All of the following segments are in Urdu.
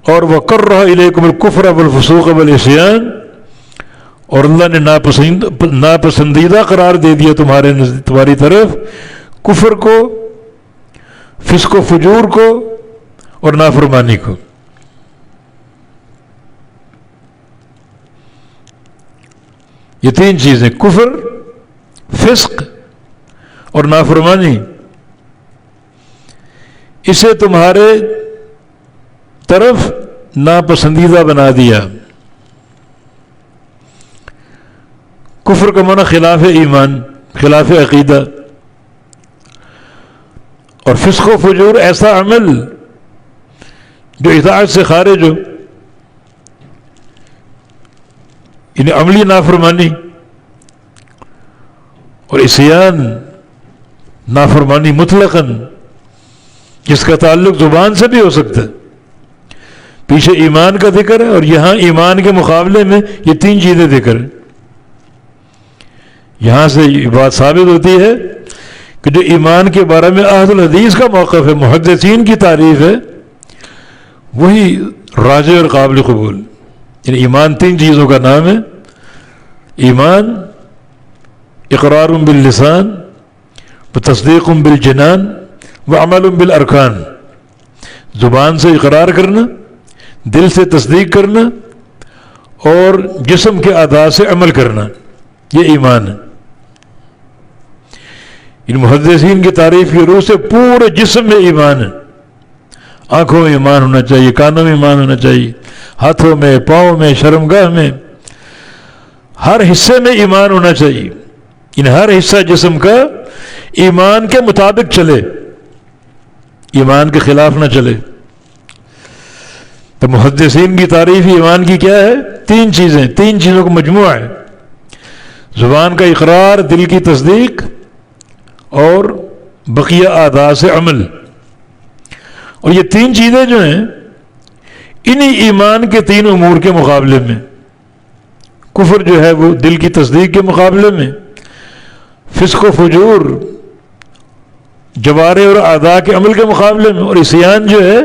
اور وَكَرَّهَ إِلَيْكُمُ الْكُفْرَ وَالْفُسُوقَ وَالْعِصْيَانَ، اور اللہ نے ناپسندیدہ قرار دے دیا تمہاری طرف کفر کو، فسق و فجور کو اور نافرمانی کو۔ یہ تین چیزیں، کفر، فسق اور نافرمانی، اسے تمہارے طرف ناپسندیدہ بنا دیا۔ کفر کا معنی خلاف ایمان، خلاف عقیدہ، اور فسق و فجور ایسا عمل جو اطاعت سے خارج ہو، یعنی عملی نافرمانی، اور عصیان نافرمانی مطلقاً، جس کا تعلق زبان سے بھی ہو سکتا ہے۔ پیچھے ایمان کا ذکر ہے اور یہاں ایمان کے مقابلے میں یہ تین چیزیں ذکر ہیں۔ یہاں سے یہ بات ثابت ہوتی ہے کہ جو ایمان کے بارے میں اہل الحدیث کا موقف ہے، محدثین کی تعریف ہے، وہی راجح اور قابل قبول۔ یعنی ایمان تین چیزوں کا نام ہے۔ ایمان اقرار باللسان وتصدیق بالجنان وعمل بالارکان، زبان سے اقرار کرنا، دل سے تصدیق کرنا اور جسم کے اعضاء سے عمل کرنا، یہ ایمان ہے۔ ان محدثین کی تعریف کی روح سے پورے جسم میں ایمان ہے۔ آنکھوں میں ایمان ہونا چاہیے، کانوں میں ایمان ہونا چاہیے، ہاتھوں میں، پاؤں میں، شرمگاہ میں، ہر حصے میں ایمان ہونا چاہیے۔ ان ہر حصہ جسم کا ایمان کے مطابق چلے، ایمان کے خلاف نہ چلے۔ تو محدثین کی تعریف ایمان کی کیا ہے؟ تین چیزیں، تین چیزوں کا مجموعہ ہے: زبان کا اقرار، دل کی تصدیق اور بقیہ اعضاء سے عمل۔ اور یہ تین چیزیں جو ہیں انہی ایمان کے تین امور کے مقابلے میں، کفر جو ہے وہ دل کی تصدیق کے مقابلے میں، فسق و فجور جوارح اور اعضاء کے عمل کے مقابلے میں، اور عصیان جو ہے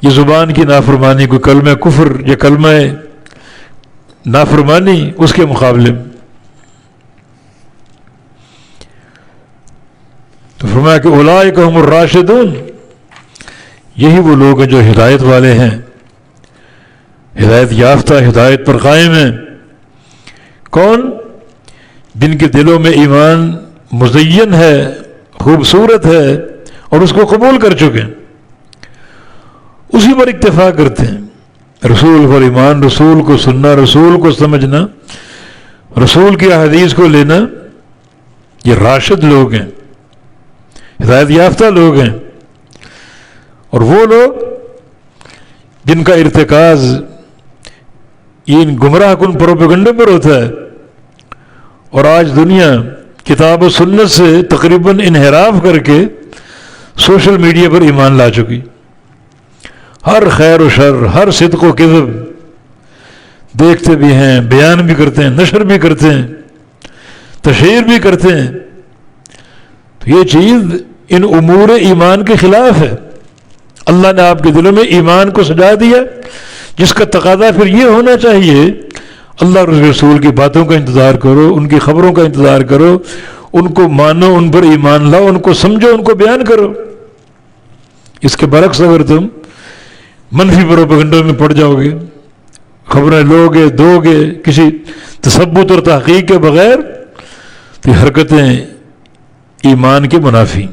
یہ زبان کی نافرمانی کو، کلمہ کفر یا کلمہ نافرمانی، اس کے مقابلے میں۔ تو فرمایا کہ اولئک ھم الراشدون، یہی وہ لوگ ہیں جو ہدایت والے ہیں، ہدایت یافتہ، ہدایت پر قائم ہیں۔ کون؟ جن کے دلوں میں ایمان مزین ہے، خوبصورت ہے، اور اس کو قبول کر چکے ہیں، اسی پر اکتفا کرتے ہیں۔ رسول پر ایمان، رسول کو سننا، رسول کو سمجھنا، رسول کی احادیث کو لینا، یہ راشد لوگ ہیں، ہدایت یافتہ لوگ ہیں۔ اور وہ لوگ جن کا ارتکاز ان گمراہ کن پروپیگنڈے پر ہوتا ہے، اور آج دنیا کتاب و سنت سے تقریباً انحراف کر کے سوشل میڈیا پر ایمان لا چکی، ہر خیر و شر، ہر صدق و کذب دیکھتے بھی ہیں، بیان بھی کرتے ہیں، نشر بھی کرتے ہیں، تشہیر بھی کرتے ہیں۔ تو یہ چیز ان امور ایمان کے خلاف ہے۔ اللہ نے آپ کے دلوں میں ایمان کو سجا دیا، جس کا تقاضا پھر یہ ہونا چاہیے اللہ اور رسول کی باتوں کا انتظار کرو، ان کی خبروں کا انتظار کرو، ان کو مانو، ان پر ایمان لاؤ، ان کو سمجھو، ان کو بیان کرو۔ اس کے برعکس اگر تم منفی پروپیگنڈوں میں پڑ جاؤ گے، خبریں لوگے، دو گے کسی تثبت اور تحقیق کے بغیر، تو حرکتیں ایمان کے منافی۔